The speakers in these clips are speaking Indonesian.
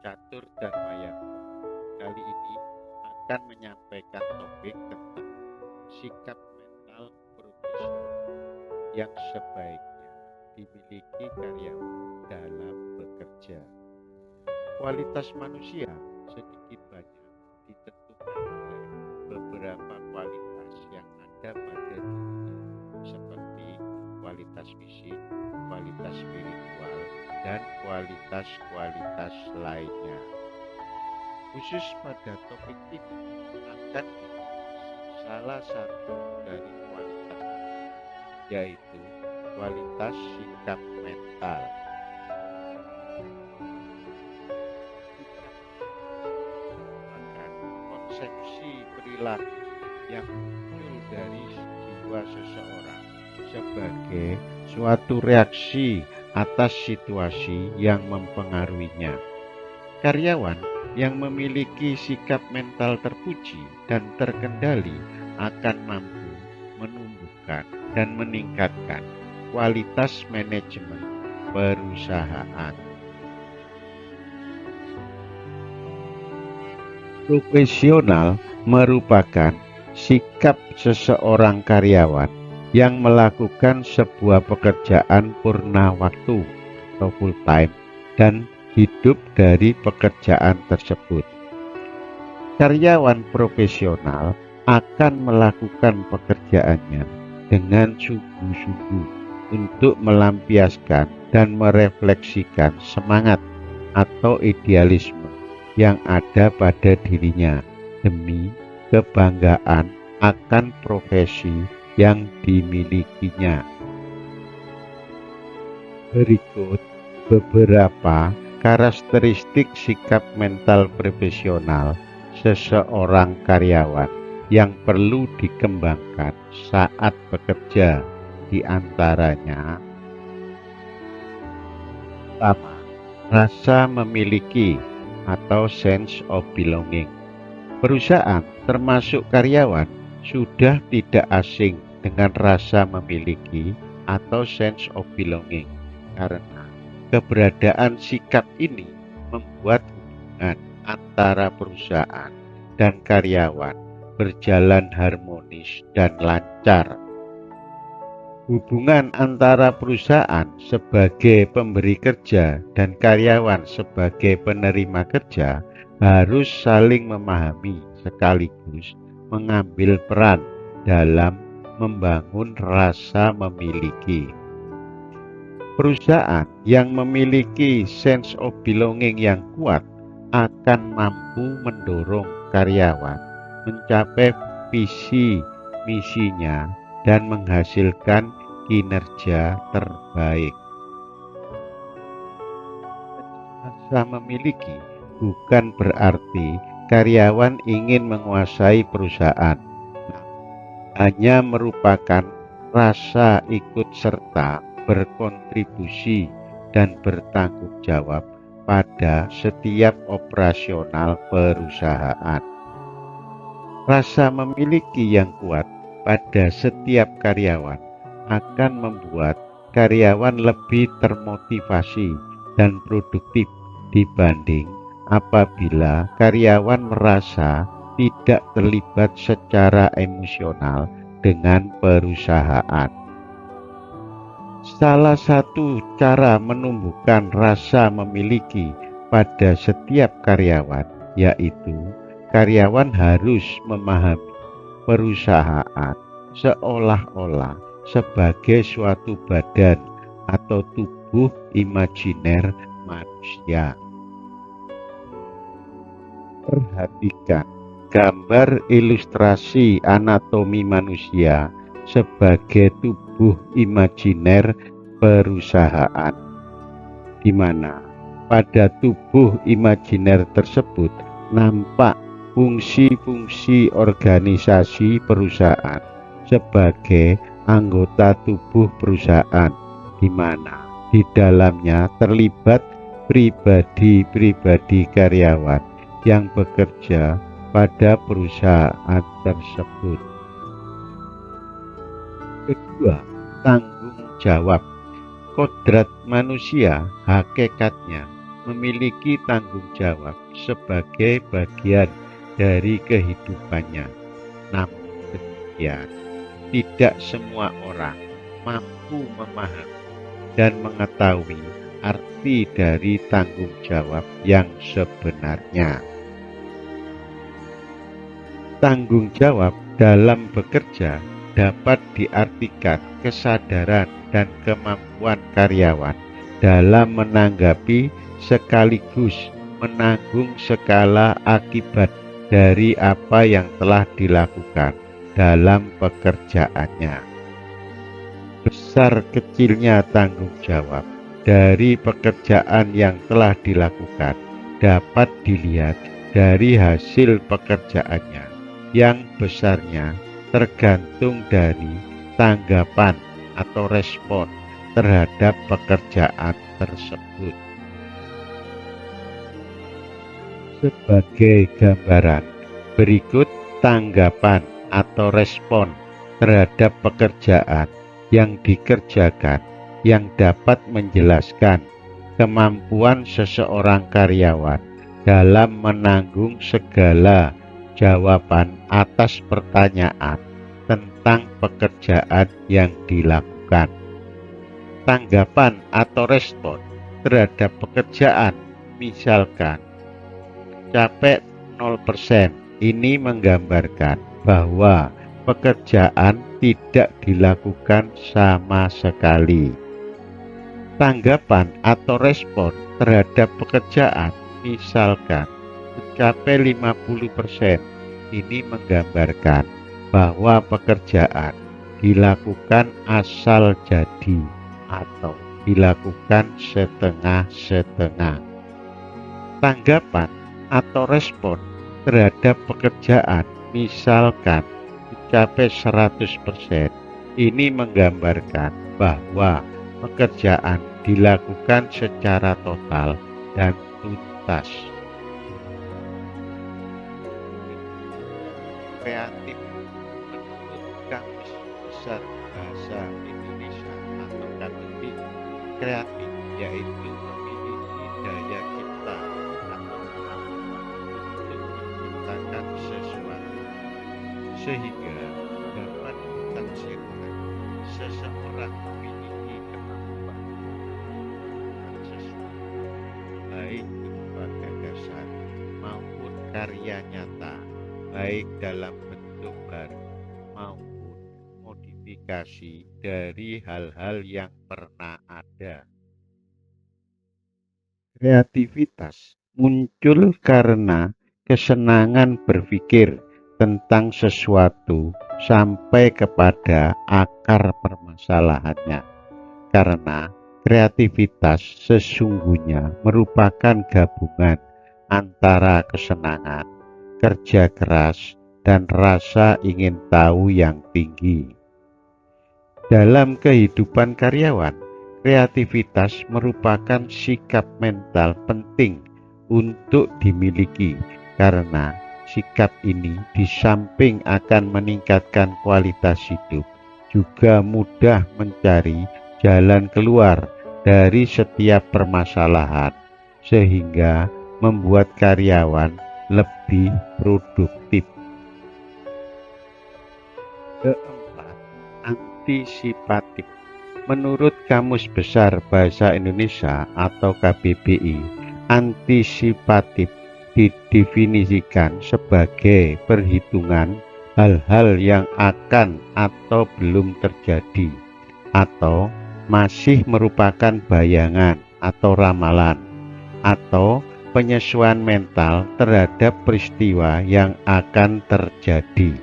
Catur Dharmayatma kali ini akan menyampaikan topik tentang sikap mental profesional yang sebaiknya dimiliki karyawan dalam bekerja. Kualitas manusia sedikit banyak ditentukan oleh beberapa kualitas yang ada pada dirinya, seperti kualitas fisik, kualitas spiritual, dan kualitas-kualitas lainnya. Khusus pada topik ini akan dibahas salah satu dari kualitas ini, yaitu kualitas sikap mental. Merupakan konsepsi perilaku yang muncul dari jiwa seseorang sebagai suatu reaksi atas situasi yang mempengaruhinya. Karyawan yang memiliki sikap mental terpuji dan terkendali akan mampu menumbuhkan dan meningkatkan kualitas manajemen perusahaan. Profesional merupakan sikap seseorang karyawan yang melakukan sebuah pekerjaan purna waktu atau full time dan hidup dari pekerjaan tersebut. Karyawan profesional akan melakukan pekerjaannya dengan sungguh-sungguh untuk melampiaskan dan merefleksikan semangat atau idealisme yang ada pada dirinya demi kebanggaan akan profesi yang dimilikinya. Berikut beberapa karakteristik sikap mental profesional seseorang karyawan yang perlu dikembangkan saat bekerja. Di antaranya, pertama, rasa memiliki atau sense of belonging. Perusahaan termasuk karyawan sudah tidak asing dengan rasa memiliki atau sense of belonging, karena keberadaan sikap ini membuat hubungan antara perusahaan dan karyawan berjalan harmonis dan lancar. Hubungan antara perusahaan sebagai pemberi kerja dan karyawan sebagai penerima kerja harus saling memahami sekaligus mengambil peran dalam membangun rasa memiliki. Perusahaan yang memiliki sense of belonging yang kuat akan mampu mendorong karyawan mencapai visi misinya dan menghasilkan kinerja terbaik. Rasa memiliki bukan berarti karyawan ingin menguasai perusahaan, hanya merupakan rasa ikut serta, berkontribusi, dan bertanggung jawab pada setiap operasional perusahaan. Rasa memiliki yang kuat pada setiap karyawan akan membuat karyawan lebih termotivasi dan produktif dibanding apabila karyawan merasa tidak terlibat secara emosional dengan perusahaan. Salah satu cara menumbuhkan rasa memiliki pada setiap karyawan yaitu karyawan harus memahami perusahaan seolah-olah sebagai suatu badan atau tubuh imajiner manusia. Perhatikan gambar ilustrasi anatomi manusia sebagai tubuh imajiner perusahaan, di mana pada tubuh imajiner tersebut nampak fungsi-fungsi organisasi perusahaan sebagai anggota tubuh perusahaan, di mana di dalamnya terlibat pribadi-pribadi karyawan yang bekerja pada perusahaan tersebut. Kedua, tanggung jawab. Kodrat manusia hakikatnya memiliki tanggung jawab sebagai bagian dari kehidupannya. Namun demikian, tidak semua orang mampu memahami dan mengetahui arti dari tanggung jawab yang sebenarnya. Tanggung jawab dalam bekerja dapat diartikan kesadaran dan kemampuan karyawan dalam menanggapi sekaligus menanggung segala akibat dari apa yang telah dilakukan dalam pekerjaannya. Besar kecilnya tanggung jawab dari pekerjaan yang telah dilakukan dapat dilihat dari hasil pekerjaannya, yang besarnya tergantung dari tanggapan atau respon terhadap pekerjaan tersebut. Sebagai gambaran, berikut tanggapan atau respon terhadap pekerjaan yang dikerjakan yang dapat menjelaskan kemampuan seseorang karyawan dalam menanggung segala jawaban atas pertanyaan tentang pekerjaan yang dilakukan. Tanggapan atau respon terhadap pekerjaan, misalkan capek 0%, ini menggambarkan bahwa pekerjaan tidak dilakukan sama sekali. Tanggapan atau respon terhadap pekerjaan, misalkan mencapai 50%, ini menggambarkan bahwa pekerjaan dilakukan asal jadi atau dilakukan setengah-setengah. Tanggapan atau respon terhadap pekerjaan, misalkan mencapai 100%, ini menggambarkan bahwa pekerjaan dilakukan secara total dan tuntas. Kreatif menurut Kamus Besar Bahasa Indonesia atau KBBI, kreatif yaitu memiliki daya cipta atau kemampuan untuk menciptakan sesuatu, sehingga dapat ditafsirkan seseorang memiliki kemampuan melakukan sesuatu, baik berupa gagasan maupun karya nyata, baik dalam bentuk baru maupun modifikasi dari hal-hal yang pernah ada. Kreativitas muncul karena kesenangan berpikir tentang sesuatu sampai kepada akar permasalahannya. Karena kreativitas sesungguhnya merupakan gabungan antara kesenangan, kerja keras, dan rasa ingin tahu yang tinggi. Dalam kehidupan karyawan, kreativitas merupakan sikap mental penting untuk dimiliki, karena sikap ini di samping akan meningkatkan kualitas hidup, juga mudah mencari jalan keluar dari setiap permasalahan, sehingga membuat karyawan lebih produktif. Keempat, antisipatif. Menurut Kamus Besar Bahasa Indonesia atau KBBI, antisipatif didefinisikan sebagai perhitungan hal-hal yang akan atau belum terjadi, atau masih merupakan bayangan atau ramalan, atau penyesuaian mental terhadap peristiwa yang akan terjadi.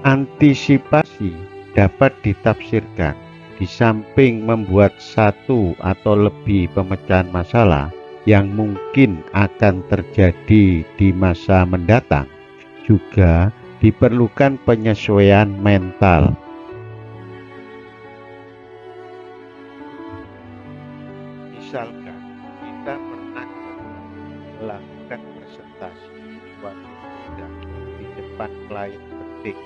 Antisipasi dapat ditafsirkan di samping membuat satu atau lebih pemecahan masalah yang mungkin akan terjadi di masa mendatang, juga diperlukan penyesuaian mental. Misalkan kita pernah melakukan presentasi suatu produk di depan klien penting.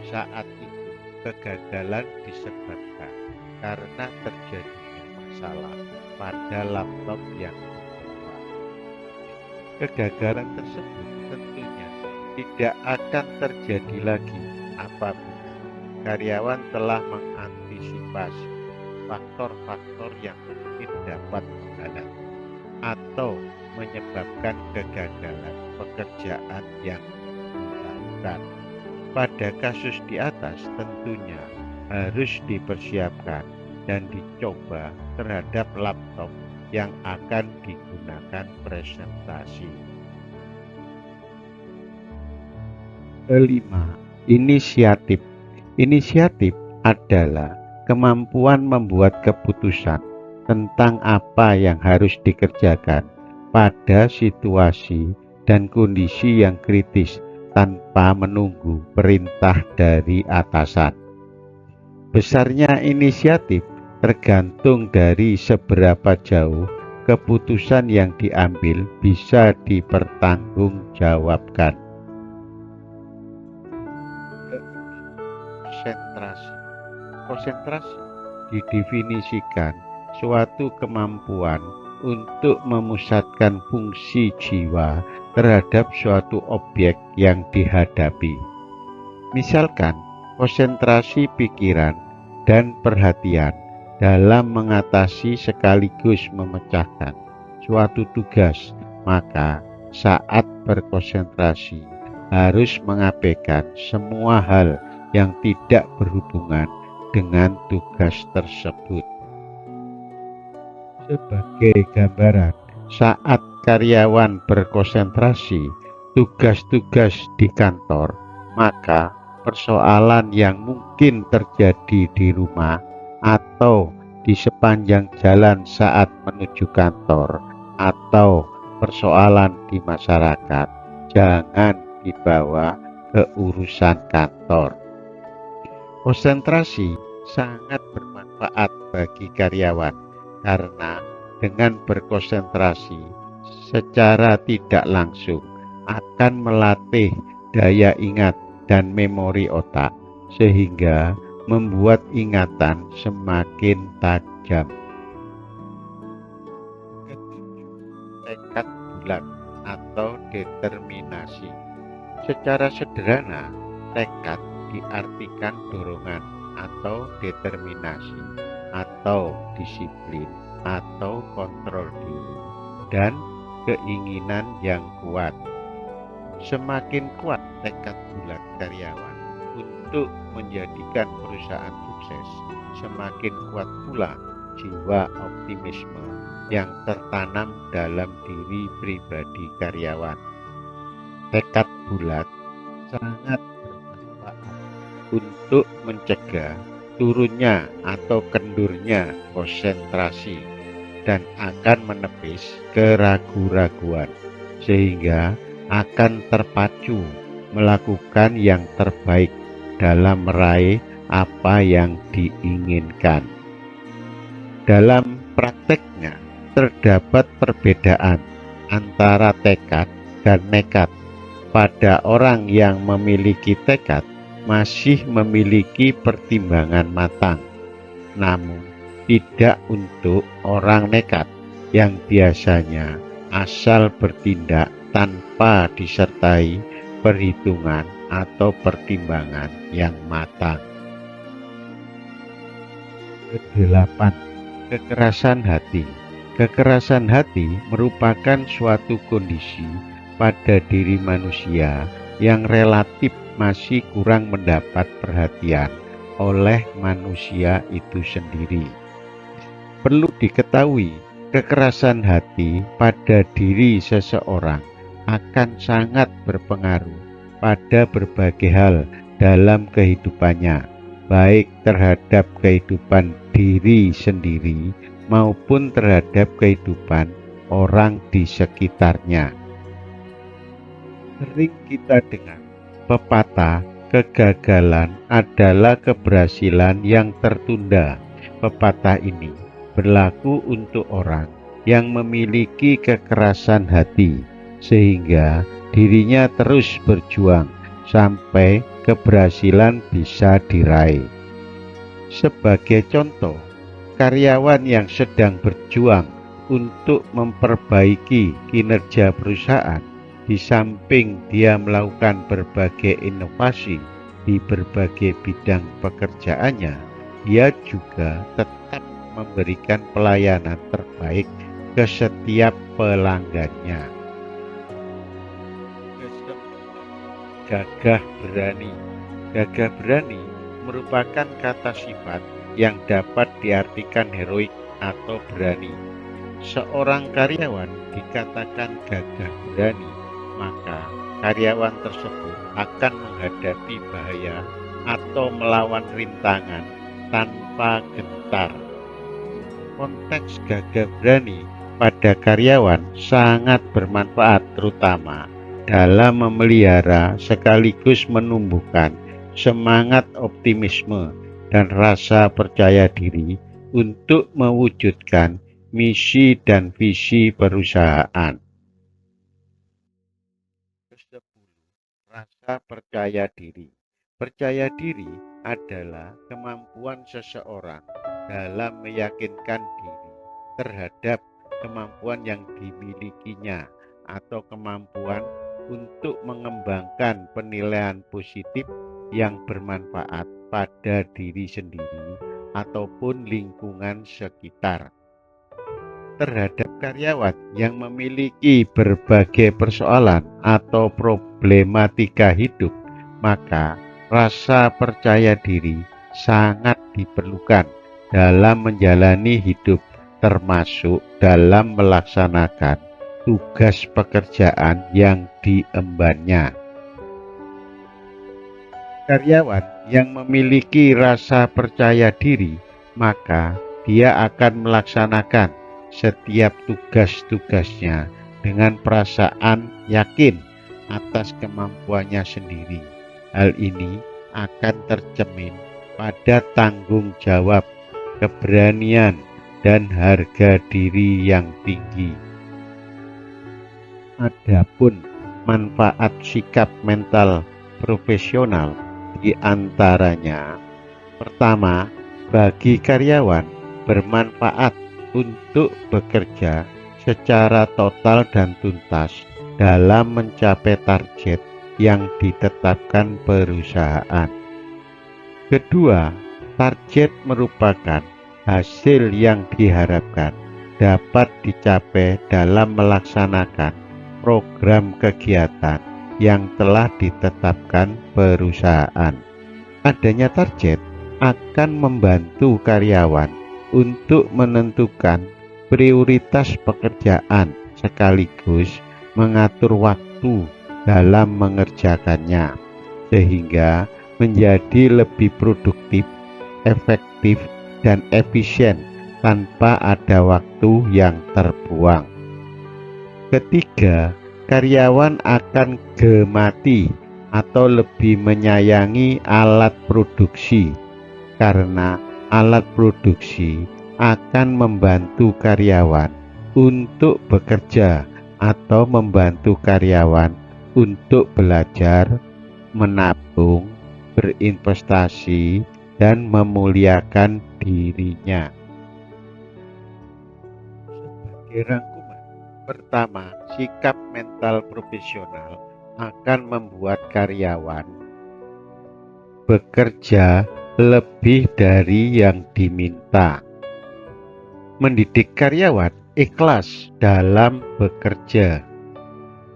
Saat itu kegagalan disebabkan karena terjadinya bermasalah pada laptop yang dibawa. Kegagalan tersebut tentunya tidak akan terjadi lagi apabila karyawan telah mengantisipasi faktor-faktor yang mungkin dapat menghalang atau menyebabkan kegagalan pekerjaan yang dilakukan. Pada kasus di atas tentunya harus dipersiapkan dan dicoba terhadap laptop yang akan digunakan presentasi. Kelima, inisiatif. Inisiatif adalah kemampuan membuat keputusan tentang apa yang harus dikerjakan pada situasi dan kondisi yang kritis tanpa menunggu perintah dari atasan. Besarnya inisiatif tergantung dari seberapa jauh keputusan yang diambil bisa dipertanggungjawabkan. Konsentrasi. Konsentrasi didefinisikan suatu kemampuan untuk memusatkan fungsi jiwa terhadap suatu objek yang dihadapi. Misalkan, konsentrasi pikiran dan perhatian dalam mengatasi sekaligus memecahkan suatu tugas, maka saat berkonsentrasi harus mengabaikan semua hal yang tidak berhubungan dengan tugas tersebut. Sebagai gambaran, saat karyawan berkonsentrasi tugas-tugas di kantor, maka persoalan yang mungkin terjadi di rumah atau di sepanjang jalan saat menuju kantor atau persoalan di masyarakat jangan dibawa ke urusan kantor. Konsentrasi sangat bermanfaat bagi karyawan karena dengan berkonsentrasi secara tidak langsung akan melatih daya ingat dan memori otak sehingga membuat ingatan semakin tajam. Tekad bulat atau determinasi. Secara sederhana, tekad diartikan dorongan atau determinasi atau disiplin atau kontrol diri dan keinginan yang kuat. Semakin kuat tekad bulat karyawan untuk menjadikan perusahaan sukses, semakin kuat pula jiwa optimisme yang tertanam dalam diri pribadi karyawan. Tekad bulat sangat bermanfaat untuk mencegah turunnya atau kendurnya konsentrasi dan akan menepis keraguan-raguan sehingga akan terpacu melakukan yang terbaik dalam meraih apa yang diinginkan. Dalam prakteknya terdapat perbedaan antara tekad dan nekat. Pada orang yang memiliki tekad masih memiliki pertimbangan matang, namun tidak untuk orang nekat yang biasanya asal bertindak tanpa disertai perhitungan atau pertimbangan yang matang. Kedelapan, kekerasan hati. Kekerasan hati merupakan suatu kondisi pada diri manusia yang relatif masih kurang mendapat perhatian oleh manusia itu sendiri. Perlu diketahui, kekerasan hati pada diri seseorang akan sangat berpengaruh pada berbagai hal dalam kehidupannya, baik terhadap kehidupan diri sendiri maupun terhadap kehidupan orang di sekitarnya. Sering kita dengar pepatah kegagalan adalah keberhasilan yang tertunda. Pepatah ini berlaku untuk orang yang memiliki kekerasan hati, sehingga dirinya terus berjuang sampai keberhasilan bisa diraih. Sebagai contoh, Karyawan yang sedang berjuang untuk memperbaiki kinerja perusahaan, di samping dia melakukan berbagai inovasi di berbagai bidang pekerjaannya, dia juga tetap memberikan pelayanan terbaik ke setiap pelanggannya. Gagah berani. Gagah berani merupakan kata sifat yang dapat diartikan heroik atau berani. Seorang karyawan dikatakan gagah berani, maka karyawan tersebut akan menghadapi bahaya atau melawan rintangan tanpa gentar. Konteks gagah berani pada karyawan sangat bermanfaat, terutama dalam memelihara sekaligus menumbuhkan semangat optimisme dan rasa percaya diri untuk mewujudkan misi dan visi perusahaan. Rasa percaya diri. Percaya diri adalah kemampuan seseorang dalam meyakinkan diri terhadap kemampuan yang dimilikinya atau kemampuan untuk mengembangkan penilaian positif yang bermanfaat pada diri sendiri ataupun lingkungan sekitar. Terhadap karyawan yang memiliki berbagai persoalan atau problematika hidup, maka rasa percaya diri sangat diperlukan dalam menjalani hidup, termasuk dalam melaksanakan tugas pekerjaan yang diembannya. Karyawan yang memiliki rasa percaya diri, maka dia akan melaksanakan setiap tugas-tugasnya dengan perasaan yakin atas kemampuannya sendiri. Hal ini akan tercermin pada tanggung jawab, keberanian, dan harga diri yang tinggi. Adapun manfaat sikap mental profesional di antaranya: pertama, bagi karyawan bermanfaat untuk bekerja secara total dan tuntas dalam mencapai target yang ditetapkan perusahaan. Kedua, target merupakan hasil yang diharapkan dapat dicapai dalam melaksanakan program kegiatan yang telah ditetapkan perusahaan. Adanya target akan membantu karyawan untuk menentukan prioritas pekerjaan sekaligus mengatur waktu dalam mengerjakannya, sehingga menjadi lebih produktif, efektif, dan efisien tanpa ada waktu yang terbuang. Ketiga, karyawan akan gemati atau lebih menyayangi alat produksi, karena alat produksi akan membantu karyawan untuk bekerja atau membantu karyawan untuk belajar, menabung, berinvestasi, dan memuliakan dirinya. Sebagai rangkuman, pertama, sikap mental profesional akan membuat karyawan bekerja lebih dari yang diminta. Mendidik karyawan ikhlas dalam bekerja.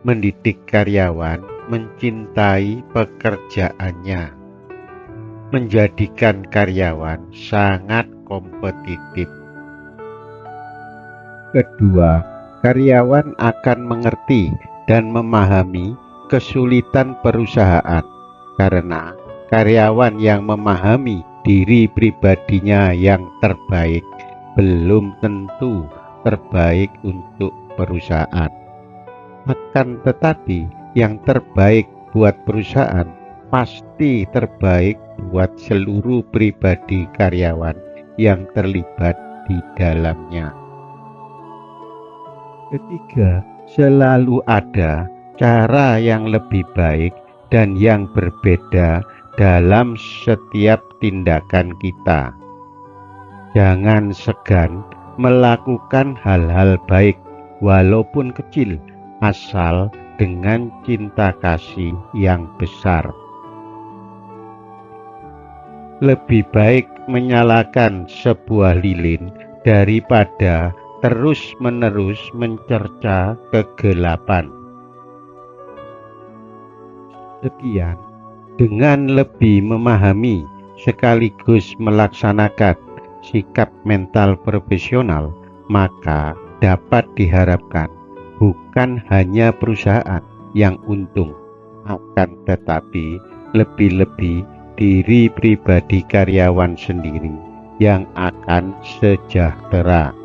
Mendidik karyawan mencintai pekerjaannya. Menjadikan karyawan sangat kompetitif. Kedua, karyawan akan mengerti dan memahami kesulitan perusahaan, karena karyawan yang memahami diri pribadinya yang terbaik belum tentu terbaik untuk perusahaan. Akan tetapi yang terbaik buat perusahaan pasti terbaik buat seluruh pribadi karyawan yang terlibat di dalamnya. Ketiga, selalu ada cara yang lebih baik dan yang berbeda dalam setiap tindakan kita. Jangan segan melakukan hal-hal baik walaupun kecil, asal dengan cinta kasih yang besar. Lebih baik menyalakan sebuah lilin daripada terus-menerus mencerca kegelapan. Sekian, dengan lebih memahami sekaligus melaksanakan sikap mental profesional, maka dapat diharapkan bukan hanya perusahaan yang untung, akan tetapi lebih-lebih diri pribadi karyawan sendiri yang akan sejahtera.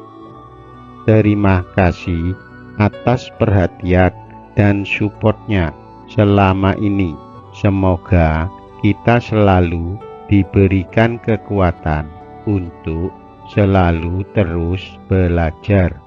Terima kasih atas perhatian dan supportnya selama ini. Semoga kita selalu diberikan kekuatan untuk selalu terus belajar.